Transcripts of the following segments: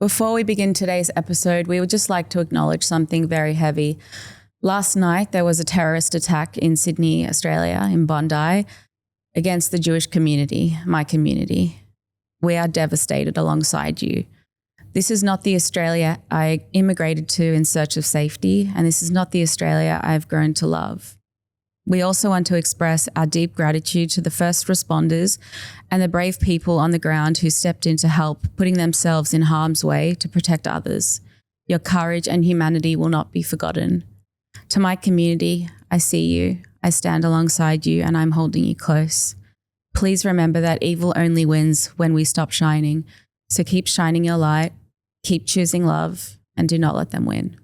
Before we begin today's episode, we would just like to acknowledge something very heavy. Last night, there was a terrorist attack in Sydney, Australia, in Bondi, against the Jewish community, my community. We are devastated alongside you. This is not the Australia I immigrated to in search of safety, and this is not the Australia I've grown to love. We also want to express our deep gratitude to the first responders and the brave people on the ground who stepped in to help, putting themselves in harm's way to protect others. Your courage and humanity will not be forgotten. To my community, I see you, I stand alongside you, and I'm holding you close. Please remember that evil only wins when we stop shining. So keep shining your light, keep choosing love, and do not let them win.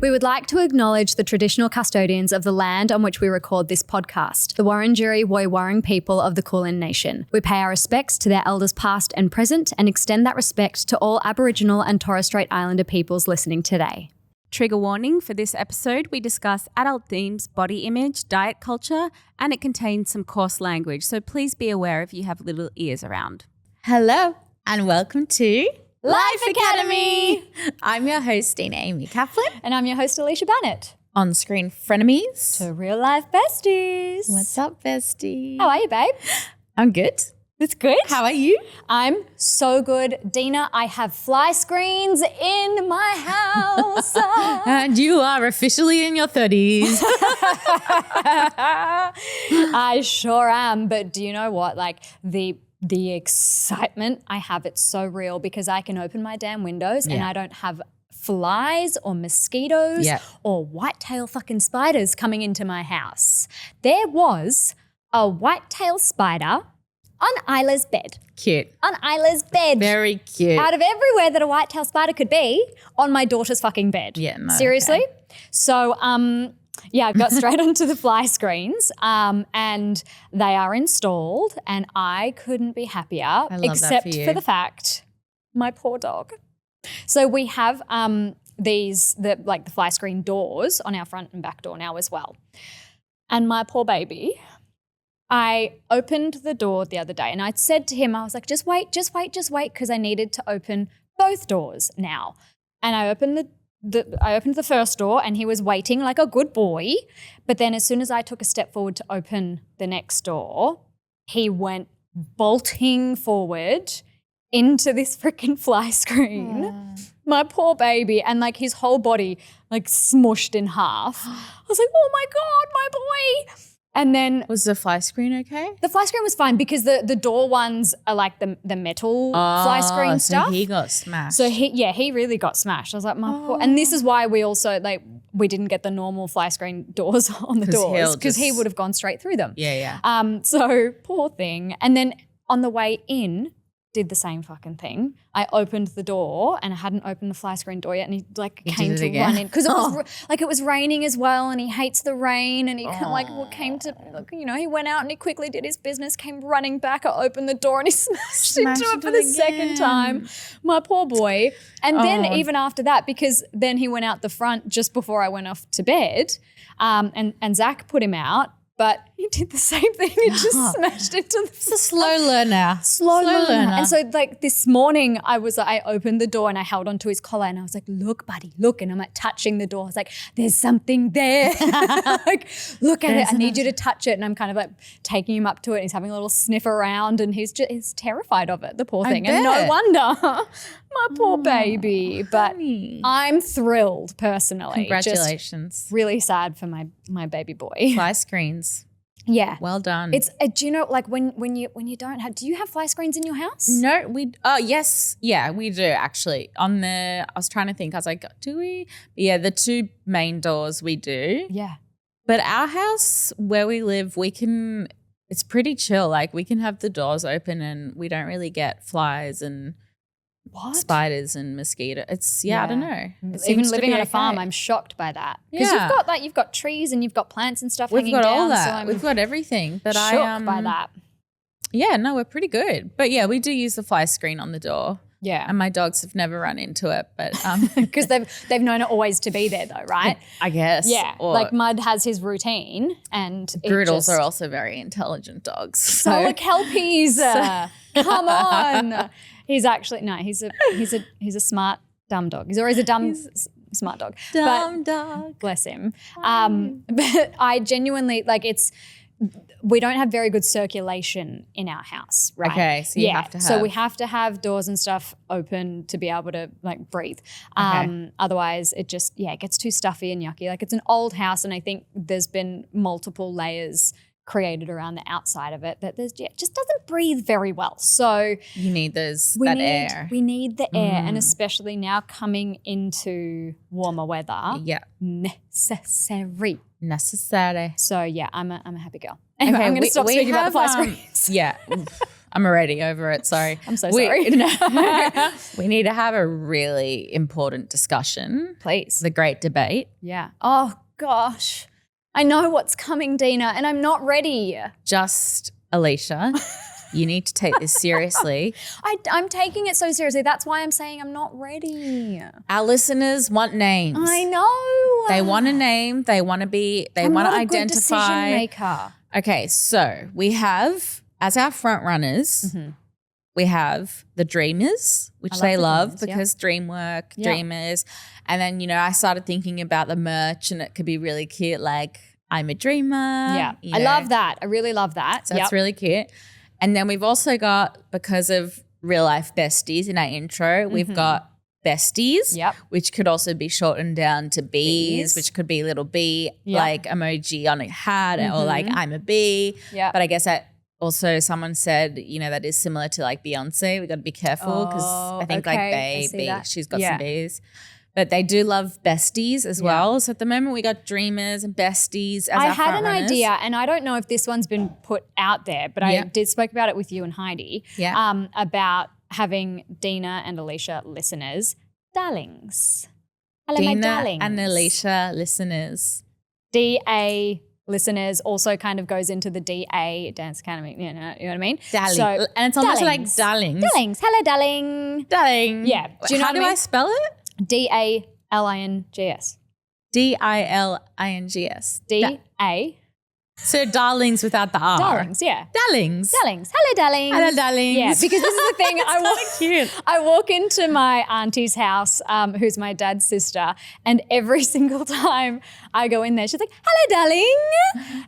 We would like to acknowledge the traditional custodians of the land on which we record this podcast, the Wurundjeri Woi-wurrung people of the Kulin Nation. We pay our respects to their elders past and present and extend that respect to all Aboriginal and Torres Strait Islander peoples listening today. Trigger warning for this episode, we discuss adult themes, body image, diet culture, and it contains some coarse language, so please be aware if you have little ears around. Hello and welcome to Life Academy! I'm your host, Dina Amy Kaplan. And I'm your host, Alicia Bannett. On-screen frenemies. To real life besties. What's up, bestie? How are you, babe? I'm good. It's good. How are you? I'm so good. Dina, I have fly screens in my house. And you are officially in your 30s. I sure am. But do you know what? Like the excitement I have, it's so real because I can open my damn windows and I don't have flies or mosquitoes or whitetail fucking spiders coming into my house. There was a whitetail spider on Isla's bed. Cute. On Isla's bed. Very cute. Out of everywhere that a whitetail spider could be, on my daughter's fucking bed. Yeah, no, seriously? okay. So, I got straight onto the fly screens and they are installed and I couldn't be happier except for the fact my poor dog. So we have the fly screen doors on our front and back door now as well. And my poor baby, I opened the door the other day and I said to him, I was like, just wait, because I needed to open both doors now. And I opened the first door and he was waiting like a good boy. But then as soon as I took a step forward to open the next door, he went bolting forward into this freaking fly screen. Aww. My poor baby. And like his whole body like smushed in half. I was like, oh my God, my boy. And then was the fly screen okay? The fly screen was fine because the door ones are like the metal fly screen stuff. So he got smashed. So he really got smashed. I was like, my poor. And this is why we also we didn't get the normal fly screen doors on the doors because he would have gone straight through them. Yeah. So poor thing. And then on the way in, did the same fucking thing. I opened the door and I hadn't opened the fly screen door yet and he came to run in because it was raining as well and he hates the rain and he came to he went out and he quickly did his business, came running back. I opened the door and he smashed into it for the second time. My poor boy. And then even after that, because then he went out the front just before I went off to bed and Zach put him out. But he did the same thing. He just smashed into the It's a slow learner. Slow learner. And so this morning I opened the door and I held onto his collar and I was like, look, buddy, look. And I'm touching the door. I was like, there's something there. Look at it. I need you to touch it. And I'm kind of taking him up to it. He's having a little sniff around and he's terrified of it, the poor thing. And no wonder. My poor baby. But I'm thrilled personally. Congratulations. Just really sad for my baby boy. Fly screens. Yeah. Well done. It's do you know when you don't have, do you have fly screens in your house? No, yes. Yeah, we do actually. I was trying to think. I was like, do we? Yeah, the two main doors we do. Yeah. But our house where we live, it's pretty chill. Like we can have the doors open and we don't really get flies and spiders and mosquitoes. I don't know. Even living on a farm, I'm shocked by that. Because you've got trees and you've got plants and stuff hanging down. We've got all that. So I'm We've got everything. But shocked by that. Yeah, no, we're pretty good. But yeah, we do use the fly screen on the door. Yeah. And my dogs have never run into it, but because they've known it always to be there though, right? I guess. Yeah. Or like Mud has his routine and Groodles are also very intelligent dogs. So are Kelpies. Come on. He's actually he's a smart dumb dog. He's always a dumb smart dog. Dumb dog. Bless him. But I genuinely we don't have very good circulation in our house, right? Okay, so you have to have. So we have to have doors and stuff open to be able to breathe. Otherwise it just, it gets too stuffy and yucky. Like it's an old house and I think there's been multiple layers created around the outside of it that it just doesn't breathe very well. So you need air. We need the air, and especially now coming into warmer weather. Yeah. Necessary. So yeah, I'm a happy girl. Anyway, I'm going to stop speaking about the fly screens. Yeah. I'm already over it. Sorry. I'm so sorry. We need to have a really important discussion. Please. The great debate. Yeah. Oh, gosh. I know what's coming, Dina, and I'm not ready. Just, Alicia, you need to take this seriously. I'm taking it so seriously. That's why I'm saying I'm not ready. Our listeners want names. I know. They want a name. They want to identify. I'm not a good decision maker. Okay, so we have, as our front runners, we have the Dreamers, which they love because Dreamwork, Dreamers. And then, I started thinking about the merch and it could be really cute, like I'm a dreamer. Yeah, I love that. I really love that. So that's really cute. And then we've also got, because of real life besties in our intro, we've got besties, which could also be shortened down to bees, which could be little bee, like emoji on a hat or like I'm a bee. Yeah. But I guess also someone said, that is similar to like Beyonce. We got to be careful because I think like she's got some bees. But they do love besties as well. So at the moment we got Dreamers and besties as our had an runners. idea, and I don't know if this one's been put out there, but I did spoke about it with you and Heidi about having Dina and Alicia listeners, darlings. Hello, my darlings. And Alicia listeners. DA listeners also kind of goes into the DA Dance Academy. You know what I mean? Darling. So, and it's almost like darlings. Darlings. Hello, darling. Darling. Yeah. Do you know How do I spell it? DALINGS. DILINGS. DA. So darlings without the R. Darlings, yeah. Darlings. Darlings. Hello, darlings. Hello, darlings. Yeah, because this is the thing. I walk into my auntie's house, who's my dad's sister, and every single time I go in there, she's like, "Hello, darling."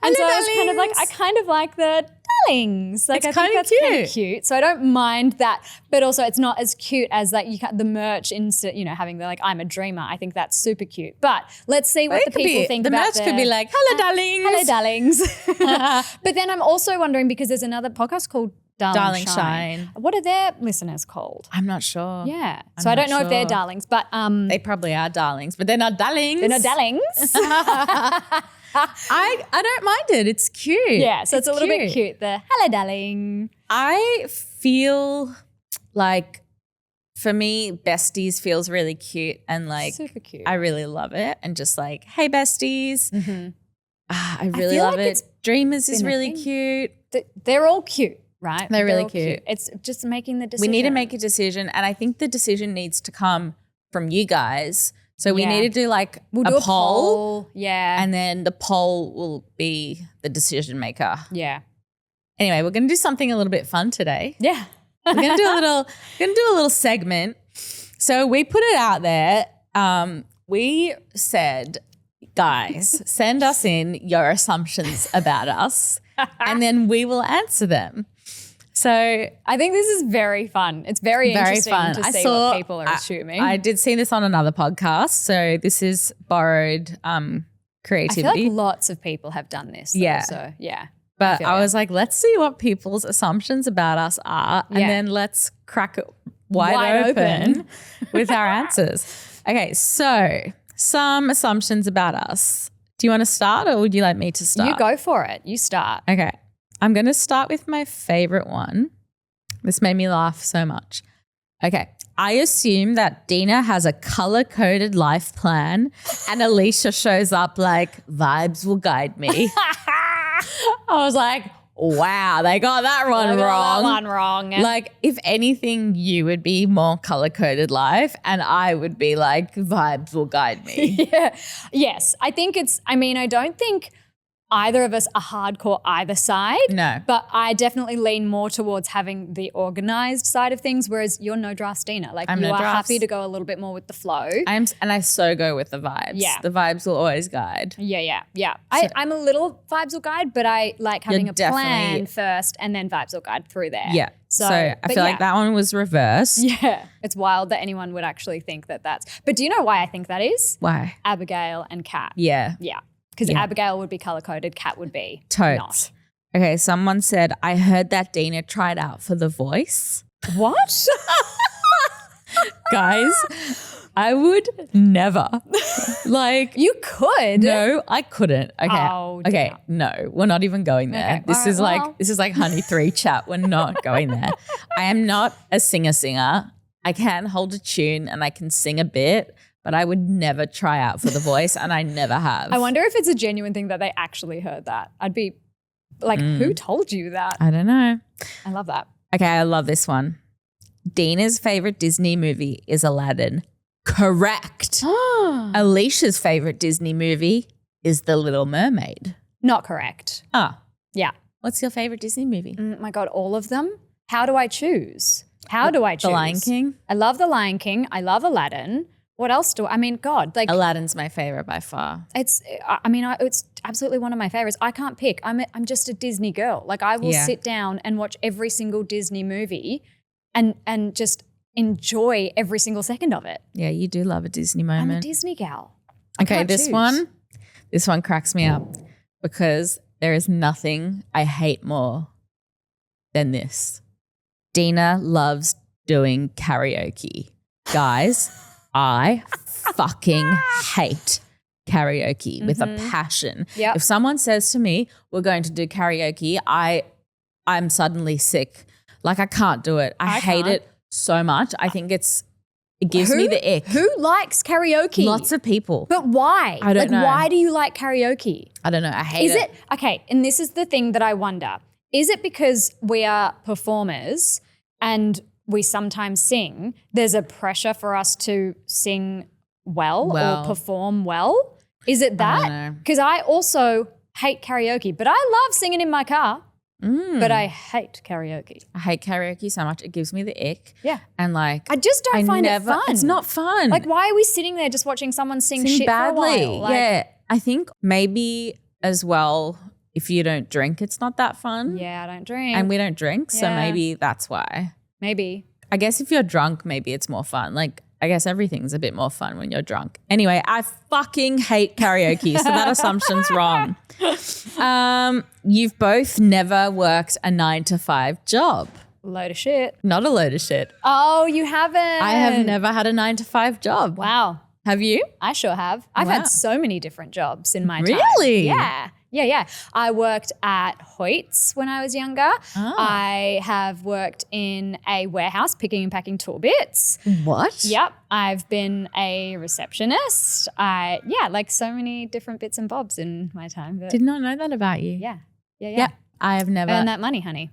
And so I kind of like the darlings. Like, I think that's kind of cute. So I don't mind that, but also it's not as cute as like the merch instead, having the like I'm a dreamer. I think that's super cute. But let's see what the people think about the merch could be like, "Hello, darlings." Hello, darlings. But then I'm also wondering, because there's another podcast called Darling Shine. What are their listeners called? I'm not sure. Yeah. So I don't know if they're darlings, but they probably are darlings, but they're not darlings. They're not darlings. I don't mind it. It's cute. Yeah, so it's a little bit cute. The hello, darling. I feel like, for me, besties feels really cute and like super cute. I really love it. And just like, hey, besties. I really love it. Dreamers is really cute. They're all cute, right? They're really cute. It's just making the decision. We need to make a decision, and I think the decision needs to come from you guys. So we need to do like a poll. Yeah. And then the poll will be the decision maker. Yeah. Anyway, we're going to do something a little bit fun today. Yeah. We're going to do a little segment. So we put it out there. We said, guys, send us in your assumptions about us and then we will answer them. So I think this is very fun. It's very interesting to see what people are assuming. I did see this on another podcast. So this is borrowed creativity. I feel like lots of people have done this. Yeah. So yeah. But I was like, let's see what people's assumptions about us are and then let's crack it wide open with our answers. Okay, so some assumptions about us. Do you want to start or would you like me to start? You go for it. You start. Okay. I'm going to start with my favorite one. This made me laugh so much. Okay. I assume that Dina has a color-coded life plan and Alicia shows up like, vibes will guide me. I was like, wow, they got that one I got wrong. that one wrong. Like, if anything, you would be more color-coded life and I would be like, vibes will guide me. Yeah. Yes. I don't think either of us are hardcore either side. No. But I definitely lean more towards having the organized side of things, whereas you're no drafts Dina. Like I'm you no are drafts. happy to go a little bit more with the flow. And I so go with the vibes. Yeah. The vibes will always guide. Yeah. I'm a little vibes will guide, but I like having a plan first and then vibes will guide through there. Yeah. So I feel like that one was reversed. Yeah. It's wild that anyone would actually think that that's. But do you know why I think that is? Why? Abigail and Kat. Yeah. Yeah. Because Abigail would be color-coded, Kat would be Totes. not. Okay, someone said, I heard that Dina tried out for The Voice. What? Guys, I would never. Like, You could. no, I couldn't. Okay. Oh, okay, dear. no, we're not even going there. Okay, This all is right, like well. this is like Honey 3 chat. We're not going there. I am not a singer. I can hold a tune and I can sing a bit, but I would never try out for The Voice and I never have. I wonder if it's a genuine thing that they actually heard that. I'd be like, who told you that? I don't know. I love that. Okay, I love this one. Dina's favorite Disney movie is Aladdin. Correct. Alicia's favorite Disney movie is The Little Mermaid. Not correct. Ah, Yeah. what's your favorite Disney movie? My God, all of them? How do I choose? How do I choose? The Lion King? I love The Lion King. I love Aladdin. What else God, like Aladdin's my favorite by far. it's absolutely one of my favorites. I can't pick. I'm just a Disney girl. Like I will sit down and watch every single Disney movie and just enjoy every single second of it. Yeah, you do love a Disney I'm a moment. Disney gal. I Okay, can't this choose. one cracks me up because there is nothing I hate more than this. Dina loves doing karaoke. Guys, I fucking hate karaoke with a passion. Yep. If someone says to me, we're going to do karaoke, I'm suddenly sick. Like I can't do it. I hate can't. it so much. I think it gives me the ick. Who likes karaoke? Lots of people. But why? I don't know. Why do you like karaoke? I don't know. I hate Is it okay? And this is the thing that I wonder. Is it because we are performers and we sometimes sing, there's a pressure for us to sing well. Or perform well? Is it I don't that? know. Because I also hate karaoke, but I love singing in my car. But I hate karaoke. I hate karaoke so much. It gives me the ick. Yeah. And like I just don't find it fun. It's not fun. Like, why are we sitting there just watching someone sing shit badly. for a while? Like, yeah. I think maybe as well, if you don't drink, it's not that fun. yeah, I don't drink. And we don't drink. So Yeah. maybe that's why. Maybe. I guess if you're drunk, maybe it's more fun. Like, I guess everything's a bit more fun when you're drunk. Anyway, I fucking hate karaoke. So that assumption's wrong. You've both never worked a 9-to-5 job. Load of shit. Not a load of shit. Oh, you haven't? I have never had a 9-to-5 job. Wow. Have you? I sure have. I've Wow. had so many different jobs in my time. Really? Yeah. I worked at Hoyt's when I was younger. I have worked in a warehouse picking and packing tool bits. What? Yep. I've been a receptionist. Like so many different bits and bobs in my time. But Did not know that about you. yeah. I have never. Earn that money, honey.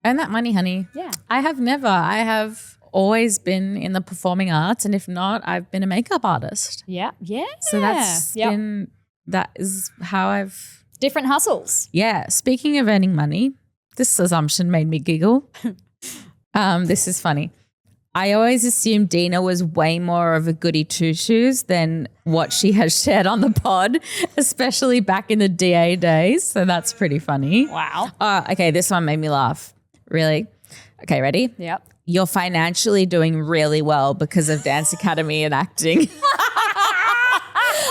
Earn that money, honey. Yeah. I have never. I have always been in the performing arts. And if not, I've been a makeup artist. Yeah. So that is how I've. Different hustles. Yeah. Speaking of earning money, this assumption made me giggle. This is funny. I always assumed Dina was way more of a goody two-shoes than what she has shared on the pod, especially back in the DA days. So that's pretty funny. Wow. Okay, this one made me laugh. Really? Okay, ready? Yep. You're financially doing really well because of Dance Academy and acting.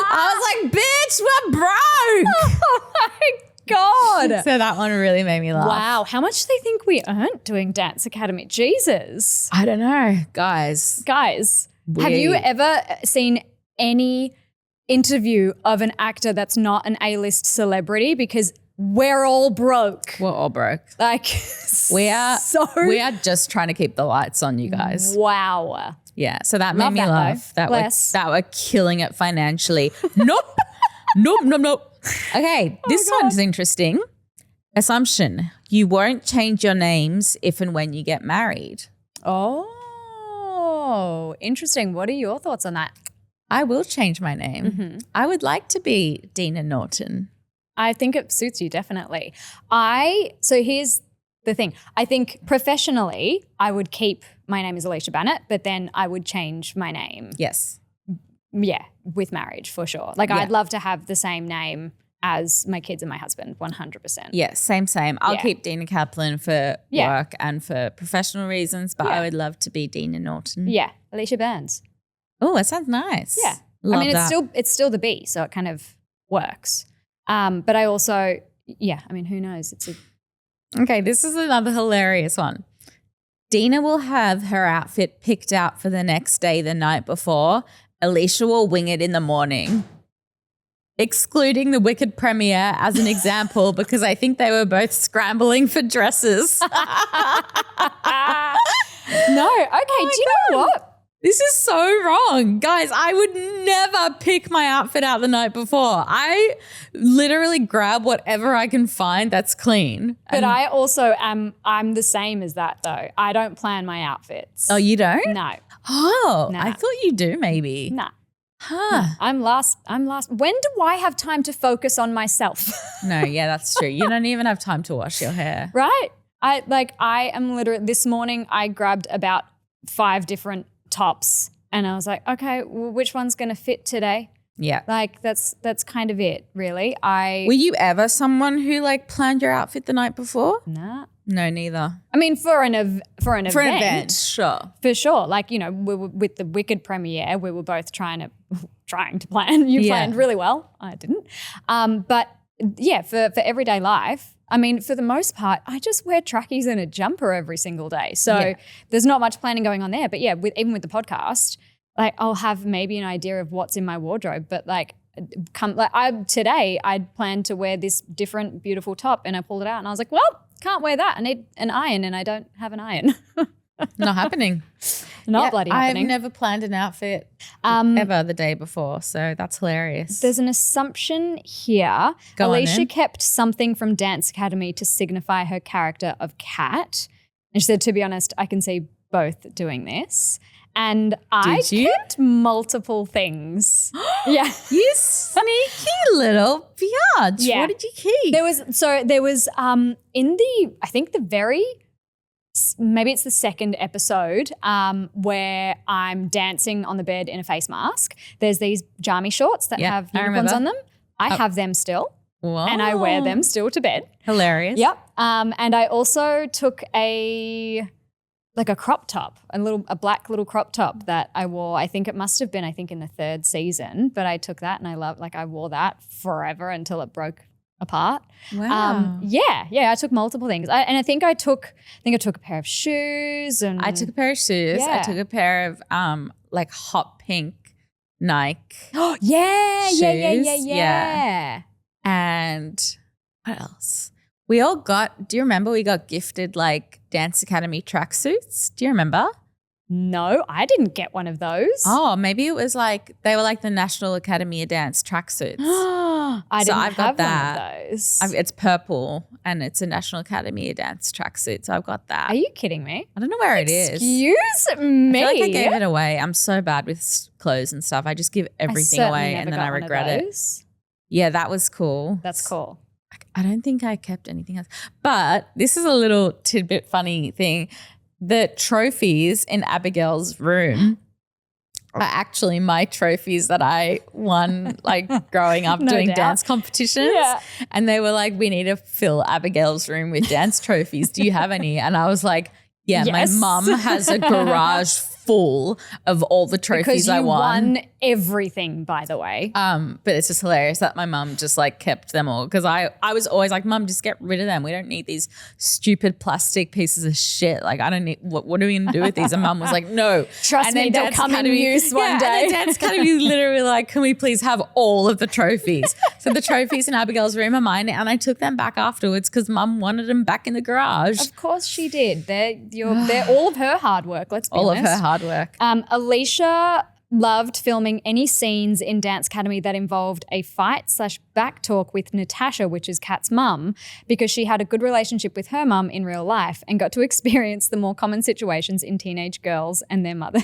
I was like, bitch, we're broke. Oh my God. So that one really made me laugh. Wow. How much do they think we earned doing Dance Academy? Jesus. I don't know, guys. Guys, have you ever seen any interview of an actor that's not an A-list celebrity? Because we're all broke. We're all broke. Like, We are so just trying to keep the lights on, you guys. wow. Yeah. So that Love made me that, laugh. though. That we're killing it financially. Nope. Nope. Okay. This one's interesting. Assumption. You won't change your names if and when you get married. Oh, interesting. What are your thoughts on that? I will change my name. Mm-hmm. I would like to be Dina Norton. I think it suits you, definitely. So here's the thing. I think professionally, I would keep my name as Alicia Bannett, but then I would change my name. Yes. Yeah, with marriage for sure. Like I'd love to have the same name as my kids and my husband, 100%. Yeah, same. I'll keep Dina Kaplan for work and for professional reasons, but I would love to be Dina Norton. Yeah, Alicia Burns. Oh, that sounds nice. Yeah. Love I mean, that. it's still the B, so it kind of works. But I also, who knows? Okay, this is another hilarious one. Dina will have her outfit picked out for the next day the night before. Alicia will wing it in the morning. Excluding the Wicked premiere as an example because I think they were both scrambling for dresses. No, okay, do you know what? This is so wrong. Guys, I would never pick my outfit out the night before. I literally grab whatever I can find that's clean. But I also I'm the same as that though. I don't plan my outfits. Oh, you don't? No. Oh, Nah. I thought you do maybe. Nah. Huh. I'm last. When do I have time to focus on myself? No, yeah, that's true. You don't even have time to wash your hair. Right? I am literally, this morning I grabbed about 5 different tops and I was like, okay, well, which one's going to fit today? Yeah. Like that's kind of it, really. Were you ever someone who like planned your outfit the night before? Nah. No, neither. I mean, for an event, sure. for sure. Like, we were with the Wicked premiere, we were both trying to plan. You planned really well. I didn't. But yeah, for everyday life, I mean, for the most part, I just wear trackies and a jumper every single day. So there's not much planning going on there. But yeah, even with the podcast, like I'll have maybe an idea of what's in my wardrobe. But today I'd planned to wear this different beautiful top and I pulled it out and I was like, well, can't wear that. I need an iron and I don't have an iron. Not happening. Bloody happening. I've never planned an outfit ever the day before, so that's hilarious. There's an assumption here. Alicia kept something from Dance Academy to signify her character of Kat. And she said, to be honest, I can see both doing this. And I kept multiple things. Yeah. You sneaky little biatch. Yeah. What did you keep? There was in I think maybe it's the second episode where I'm dancing on the bed in a face mask. There's these jammy shorts that have unicorns on them. I have them still. Whoa. And I wear them still to bed. Hilarious. Yep. And I also took a crop top, a black little crop top that I wore. I think it must have been, in the 3rd season, but I took that and I wore that forever until it broke apart. Wow. I took multiple things. I think I took a pair of shoes and I took a pair of shoes. Yeah. I took a pair of hot pink Nike. Oh, yeah. And what else? We all do you remember we got gifted Dance Academy tracksuits? Do you remember? No, I didn't get one of those. Oh, maybe it was they were the National Academy of Dance tracksuits. I didn't have one of those. It's purple and it's a National Academy of Dance tracksuit, so I've got that. Are you kidding me? I don't know where it is. Excuse me. I feel I gave it away. I'm so bad with clothes and stuff. I just give everything away and then I regret it. Yeah, that was cool. That's cool. I don't think I kept anything else. But this is a little tidbit funny thing. The trophies in Abigail's room are actually my trophies that I won growing up doing dance competitions. Yeah. And they were we need to fill Abigail's room with dance trophies. Do you have any? And I was like, yeah, yes. My mum has a garage full of all the trophies I won. Because you won everything, by the way. But it's just hilarious that my mum just kept them all because I was always like, Mum, just get rid of them. We don't need these stupid plastic pieces of shit. I don't need, what are we going to do with these? And Mum was like, no. Trust me, they'll come in use one day. And Dance Academy literally can we please have all of the trophies? So the trophies in Abigail's room are mine and I took them back afterwards because Mum wanted them back in the garage. Of course she did. They're all of her hard work, let's be honest. All of her hard work. Alicia loved filming any scenes in Dance Academy that involved a fight/back talk with Natasha, which is Kat's mum, because she had a good relationship with her mum in real life and got to experience the more common situations in teenage girls and their mothers.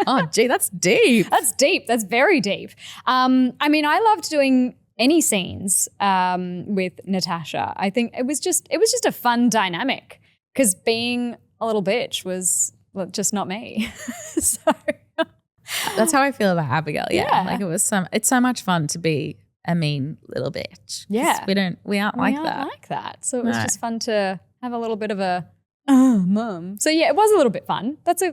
Oh, gee, that's deep. That's deep. That's very deep. I mean, I loved doing any scenes with Natasha. I think it was just a fun dynamic because being a little bitch was just not me. So that's how I feel about Abigail. Yeah. Like it's so much fun to be a mean little bitch. Yeah. We aren't like that. So it was just fun to have a little bit of a mum. So yeah, it was a little bit fun. That's a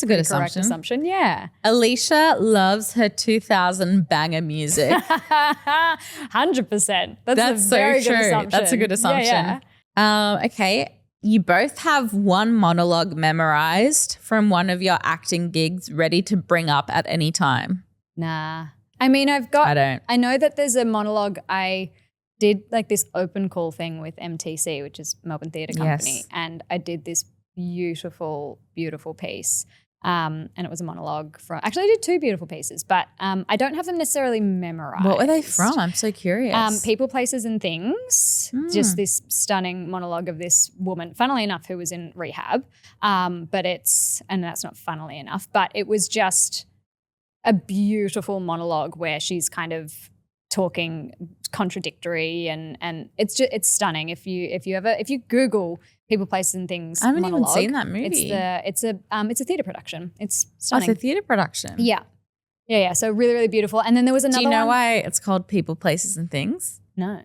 good assumption. Yeah. Alicia loves her 2000 banger music. 100%. That's a so very true. good assumption. That's a good assumption. Yeah. Okay. You both have one monologue memorized from one of your acting gigs ready to bring up at any time. Nah. I mean, I know that there's a monologue I did, like this open call thing with MTC, which is Melbourne Theatre Company, and I did this beautiful, beautiful piece. And it was a monologue from, actually I did two beautiful pieces, but I don't have them necessarily memorized. What were they from? I'm so curious. People, Places and Things, just this stunning monologue of this woman, funnily enough, who was in rehab. And that's not funnily enough, but it was just a beautiful monologue where she's kind of talking contradictory and it's stunning. If you Google People, Places and Things, I haven't monologue, even seen that movie. It's a theatre production. It's stunning. Oh, it's a theatre production. Yeah. So really, really beautiful. And then there was another. Do you know why it's called People, Places and Things? No.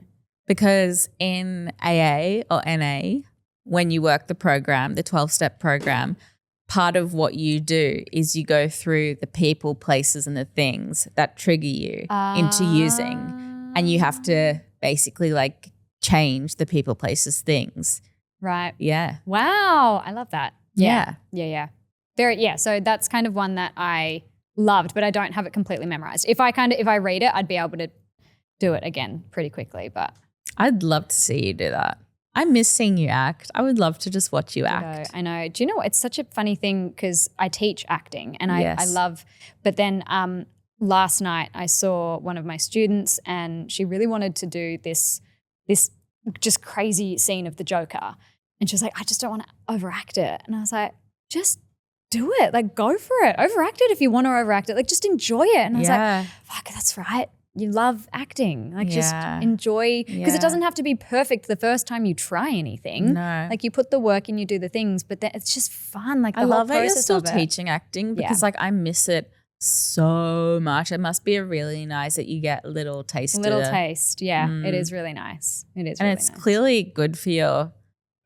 Because in AA or NA, when you work the program, the 12-step program, part of what you do is you go through the people, places, and the things that trigger you into using, and you have to basically like change the people, places, things. Right. Yeah. Wow. I love that. Yeah. So that's kind of one that I loved, but I don't have it completely memorized. If I read it, I'd be able to do it again pretty quickly. But I'd love to see you do that. I miss seeing you act. I would love to just watch you act. I know. Do you know what? It's such a funny thing because I teach acting and I love, but then last night I saw one of my students and she really wanted to do this just crazy scene of the Joker. And she was like, I just don't want to overact it. And I was like, just do it. Like, go for it. Overact it if you want to overact it. Like, just enjoy it. And I was like, fuck, that's right. You love acting. Like, just enjoy. Because it doesn't have to be perfect the first time you try anything. No. Like, you put the work in, you do the things, but then it's just fun. Like, the I whole love process that you're still of it. teaching acting because like I miss it so much. It must be really nice that you get a little taste. Yeah. It is really nice. It is, and it's clearly good for your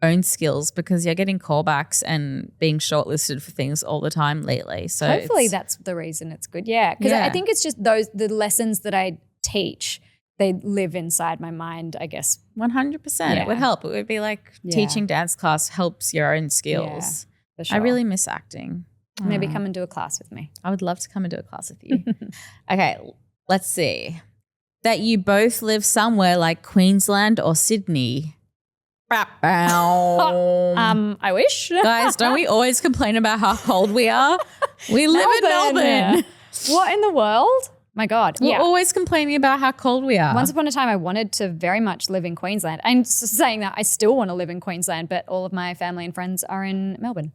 own skills because you're getting callbacks and being shortlisted for things all the time lately. So hopefully that's the reason it's good. Yeah, because I think it's just the lessons that I teach, they live inside my mind, I guess. 100%. It would help. It would be like teaching dance class helps your own skills. For sure. I really miss acting. Maybe come and do a class with me. I would love to come and do a class with you. Okay, let's see. That you both live somewhere like Queensland or Sydney. I wish. Guys, don't we always complain about how cold we are? We live in Melbourne. What in the world? My God. We're always complaining about how cold we are. Once upon a time, I wanted to very much live in Queensland. And saying that, I still want to live in Queensland, but all of my family and friends are in Melbourne.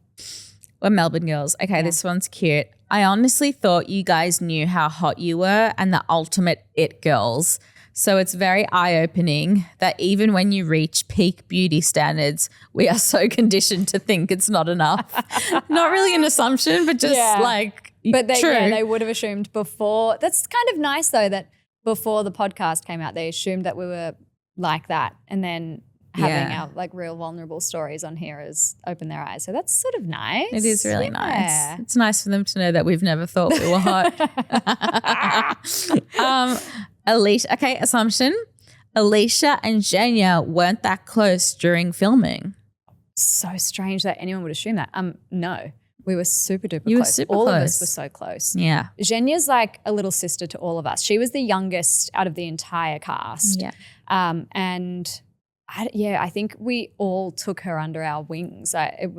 We're Melbourne girls. Okay, this one's cute. I honestly thought you guys knew how hot you were and the ultimate it girls. So it's very eye-opening that even when you reach peak beauty standards, we are so conditioned to think it's not enough. Not really an assumption, but just But true. They would have assumed before. That's kind of nice though that before the podcast came out, they assumed that we were like that, and then having our like real vulnerable stories on here has opened their eyes. So that's sort of nice. It is really nice. It's nice for them to know that we've never thought we were hot. Alicia, okay, assumption. Alicia and Jenya weren't that close during filming. So strange that anyone would assume that. No, we were super duper close. You were super all close. Of us were so close. Yeah. Jenya's like a little sister to all of us. She was the youngest out of the entire cast. Yeah. And I think we all took her under our wings. I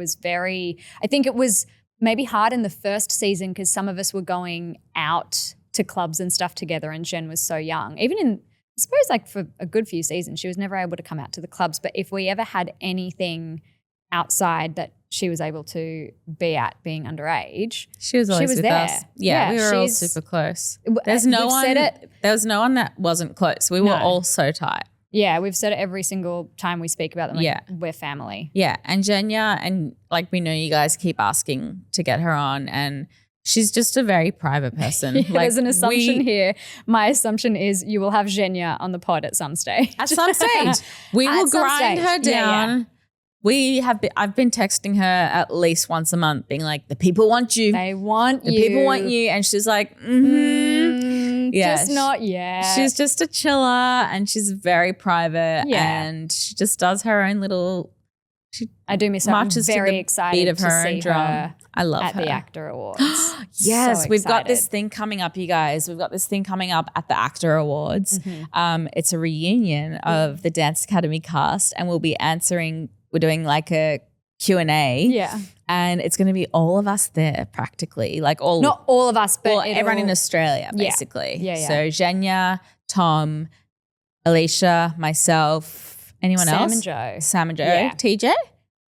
think it was maybe hard in the first season because some of us were going out to clubs and stuff together and Jen was so young. Even in, I suppose like for a good few seasons, she was never able to come out to the clubs. But if we ever had anything outside that she was able to be at being underage, she was always with there. us. Yeah, we were all super close. There's no one. There was no one that wasn't close. We were all so tight. Yeah, we've said it every single time we speak about them. Like, we're family. Yeah, and Jenya, and like we know you guys keep asking to get her on, and she's just a very private person. Like, there's an assumption here. My assumption is you will have Jenya on the pod at some stage. At some stage. We will grind her down. I've been texting her at least once a month being like, the people want you. They want you. The people want you. And she's like, just not yet. She's just a chiller and she's very private and she just does her own little. I do miss her. I'm very excited to see her. I love her. At the ACTA Awards. Yes, so we've got this thing coming up, you guys. We've got this thing coming up at the ACTA Awards. It's a reunion of the Dance Academy cast and we'll be answering. We're doing like a Q&A. Yeah. And it's going to be all of us there practically. Like not all of us, but everyone in Australia basically. Yeah. So Jenya, Tom, Alicia, myself, anyone else? Sam and Joe. Yeah. TJ?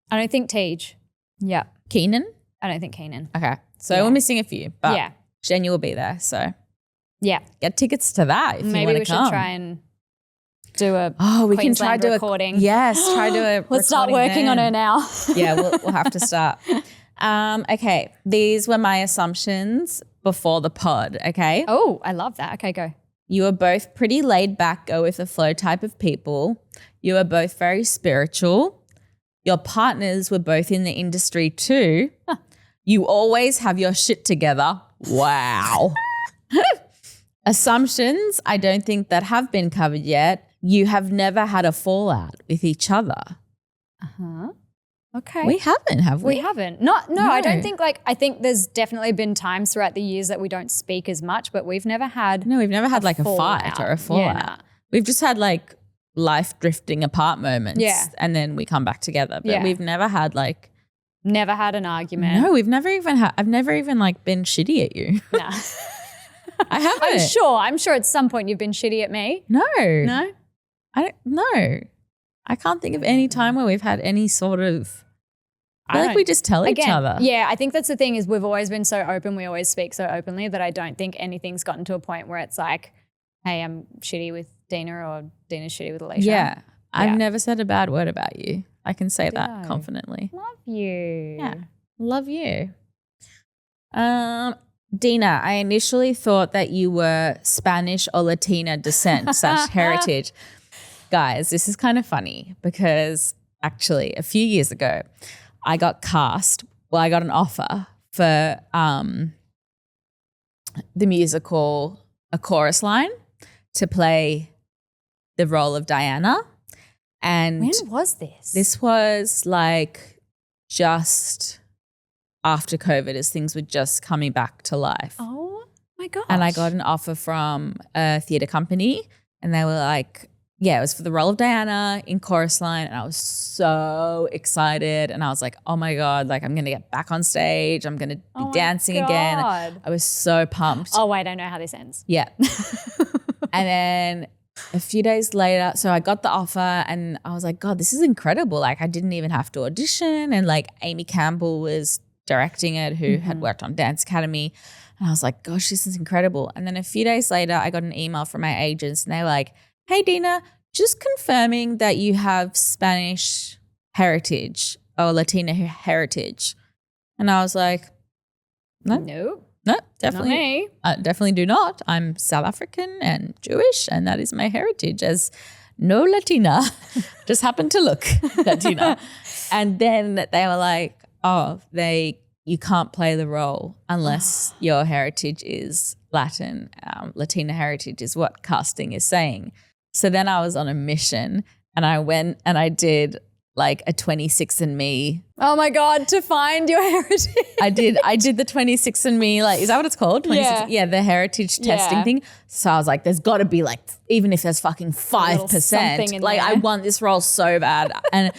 I don't think Tej. Yeah. Keenan? I don't think Keenan. Okay. So we're missing a few, but Jenya will be there. So get tickets to that if you want to come. Maybe we should try and do a we can try to recording. Yes, try to do a Let's start working on her now. Yeah, we'll have to start. Okay, these were my assumptions before the pod, okay? Oh, I love that. Okay, go. You are both pretty laid back, go with the flow type of people. You are both very spiritual. Your partners were both in the industry too. You always have your shit together. Wow. Assumptions, I don't think that have been covered yet. You have never had a fallout with each other. Okay. We haven't, have we? We haven't. No, I don't think I think there's definitely been times throughout the years that we don't speak as much, but we've never had like a fight or a fallout. Yeah, We've just had like life drifting apart moments and then we come back together. But we've never had like. Never had an argument. No, I've never even like been shitty at you. Nah. I haven't. I'm sure at some point you've been shitty at me. No. No? I can't think of any time where we've had any sort of I feel like we just tell each other. Yeah, I think that's the thing is we've always been so open, we always speak so openly that I don't think anything's gotten to a point where it's like, hey, I'm shitty with Dina or Dina's shitty with Alicia. Yeah. I've never said a bad word about you. I can say that confidently. Love you. Yeah. Love you. Dina, I initially thought that you were Spanish or Latina descent / heritage. Guys, this is kind of funny because actually a few years ago I got an offer for the musical A Chorus Line to play the role of Diana. And when was this? This was like just after COVID as things were just coming back to life. Oh my gosh. And I got an offer from a theatre company and they were like, it was for the role of Diana in Chorus Line. And I was so excited. And I was like, oh my God, like I'm going to get back on stage. I'm going to be dancing again. I was so pumped. Oh wait, I know how this ends. Yeah. And then a few days later, so I got the offer and I was like, God, this is incredible. Like I didn't even have to audition. And like Amy Campbell was directing it, who had worked on Dance Academy. And I was like, gosh, this is incredible. And then a few days later, I got an email from my agents and they were like, hey, Dina, just confirming that you have Spanish heritage or Latina heritage. And I was like, no, definitely. Definitely do not. I'm South African and Jewish and that is my heritage as no Latina. Just happened to look Latina. And then they were like, you can't play the role unless your heritage is Latin. Latina heritage is what casting is saying. So then I was on a mission and I went and I did like a 26andMe. Oh my God, to find your heritage. I did the 26andMe, like, is that what it's called? 26, yeah, the heritage testing thing. So I was like, there's got to be like, even if there's fucking 5%, like I want this role so bad. And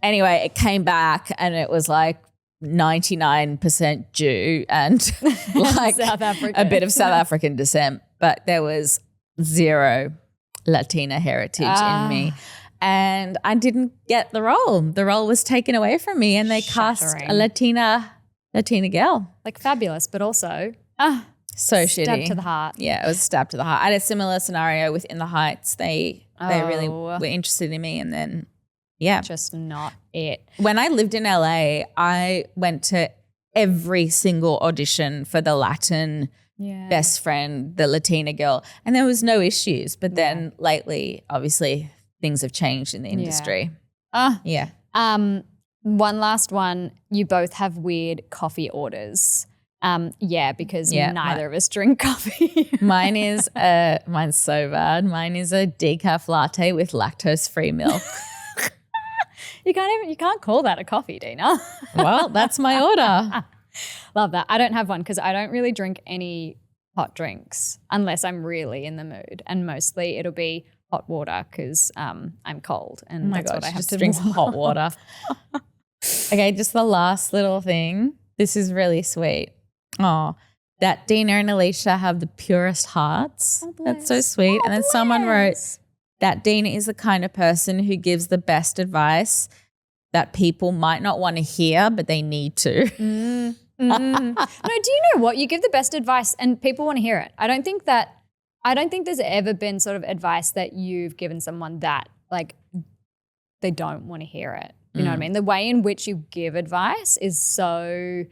anyway, it came back and it was like, 99% Jew and like South African. a bit of South African descent, but there was zero Latina heritage in me. And I didn't get the role. The role was taken away from me and they cast a Latina girl. Like fabulous, but also so shitty. Stab to the heart. Yeah, it was a stab to the heart. I had a similar scenario with In the Heights. They really were interested in me and then just not it. When I lived in LA, I went to every single audition for the Latin best friend, the Latina girl, and there was no issues. But then lately, obviously, things have changed in the industry. One last one. You both have weird coffee orders. Because neither of us drink coffee. Mine's so bad. Mine is a decaf latte with lactose-free milk. You can't call that a coffee, Dina. Well, that's my order. Love that. I don't have one because I don't really drink any hot drinks unless I'm really in the mood, and mostly it'll be hot water because I'm cold and that's what I have to drink. Hot water. Okay, just the last little thing. This is really sweet. Oh, that Dina and Alicia have the purest hearts. That's so sweet. And then someone wrote that Dina is the kind of person who gives the best advice that people might not want to hear, but they need to. No, do you know what? You give the best advice and people want to hear it. I don't think there's ever been sort of advice that you've given someone that like they don't want to hear it. You know what I mean? The way in which you give advice is so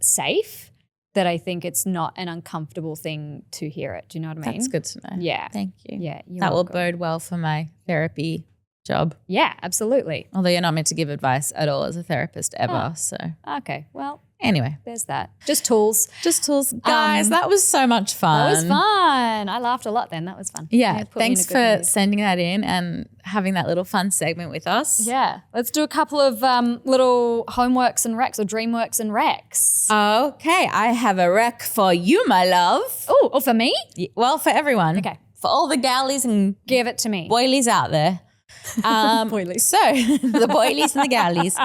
safe that I think it's not an uncomfortable thing to hear it. Do you know what I mean? That's good to know. Yeah. Thank you. Yeah. That will bode well for my therapy job. Yeah, absolutely. Although you're not meant to give advice at all as a therapist ever. So okay. Well, anyway. There's that. Just tools. Guys, that was so much fun. That was fun. I laughed a lot then. That was fun. Yeah. Thanks for sending that in and having that little fun segment with us. Yeah. Let's do a couple of little homeworks and recs or Dreamworks and Recs. Okay. I have a rec for you, my love. Oh, or for me? Well, for everyone. Okay. For all the galleys and give it to me. boilies out there. Boilies. So the boilies and the galleys.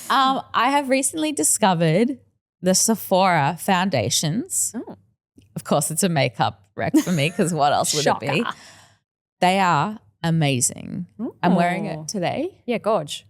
I have recently discovered the Sephora Foundations. Oh. Of course, it's a makeup rec for me because what else would it be? They are amazing. Ooh. I'm wearing it today. Yeah, gorge.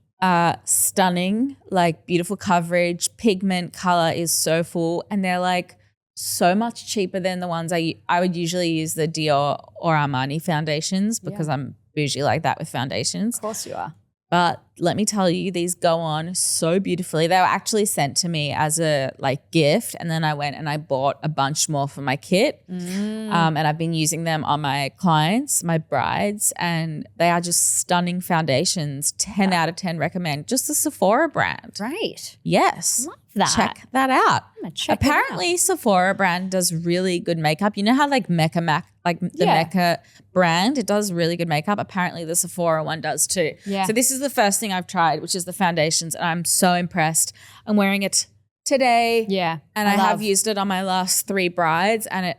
Stunning, like beautiful coverage, pigment, color is so full, and they're like so much cheaper than the ones I would usually use the Dior or Armani foundations because I'm bougie like that with foundations. Of course you are. But let me tell you, these go on so beautifully. They were actually sent to me as a like gift, and then I went and I bought a bunch more for my kit. And I've been using them on my clients, my brides, and they are just stunning foundations. 10 out of 10 recommend. Just the Sephora brand. Right. Yes. Love that. Check that out. I'm gonna check Apparently, Sephora brand does really good makeup. You know how like Mecca brand, it does really good makeup. Apparently, the Sephora one does too. Yeah. So this is the first thing I've tried, which is the foundations, and I'm so impressed. I'm wearing it today. Yeah. And I have used it on my last 3 brides, and it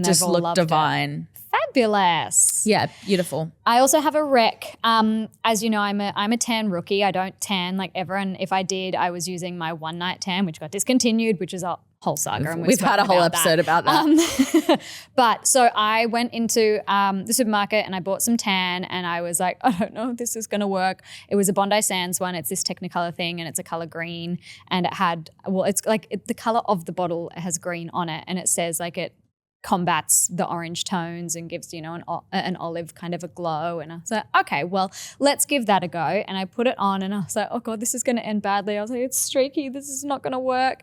just looked divine. Fabulous. Yeah, beautiful. I also have a rec. As you know, I'm a tan rookie. I don't tan like ever. And if I did, I was using my one night tan, which got discontinued, which is a whole saga. And we've had a whole episode about that. But so I went into the supermarket and I bought some tan and I was like, I don't know if this is going to work. It was a Bondi Sands one. It's this Technicolor thing and it's a color green. And it had, it's like the color of the bottle has green on it. And it says like it combats the orange tones and gives, an olive kind of a glow. And I was like, okay, well, let's give that a go. And I put it on and I was like, oh God, this is going to end badly. I was like, it's streaky. This is not going to work.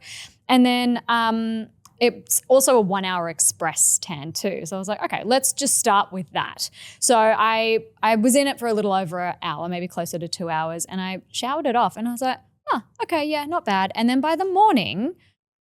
And then it's also a 1 hour express tan too. So I was like, okay, let's just start with that. So I was in it for a little over an hour, maybe closer to 2 hours. And I showered it off and I was like, oh, okay, yeah, not bad. And then by the morning,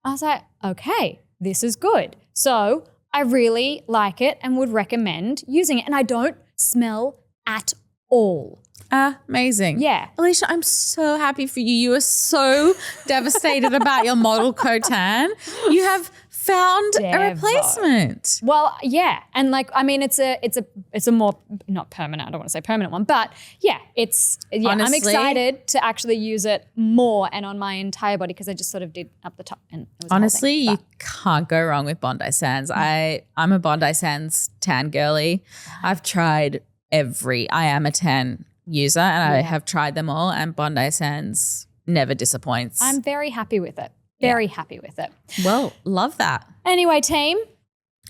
I was like, okay, this is good. So I really like it and would recommend using it. And I don't smell at all. Amazing. Yeah. Alicia, I'm so happy for you. You are so devastated about your model coat tan. You have found a replacement. Well, yeah. And like, I mean, it's a more, not permanent, I don't want to say permanent one, but yeah, honestly, I'm excited to actually use it more and on my entire body because I just sort of did up the top. And it was honestly, you can't go wrong with Bondi Sands. I'm a Bondi Sands tan girly. I've tried I am a tan user and I have tried them all, and Bondi Sands never disappoints. I'm very happy with it. Very happy with it. Well, love that. Anyway, team.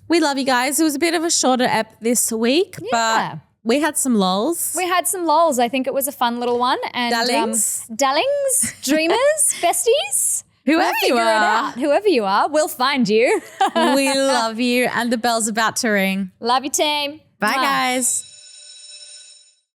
We love you guys. It was a bit of a shorter ep this week, but we had some lols. I think it was a fun little one. And Dalings, dreamers, besties. Whoever you are, we'll find you. We love you. And the bell's about to ring. Love you, team. Bye, guys.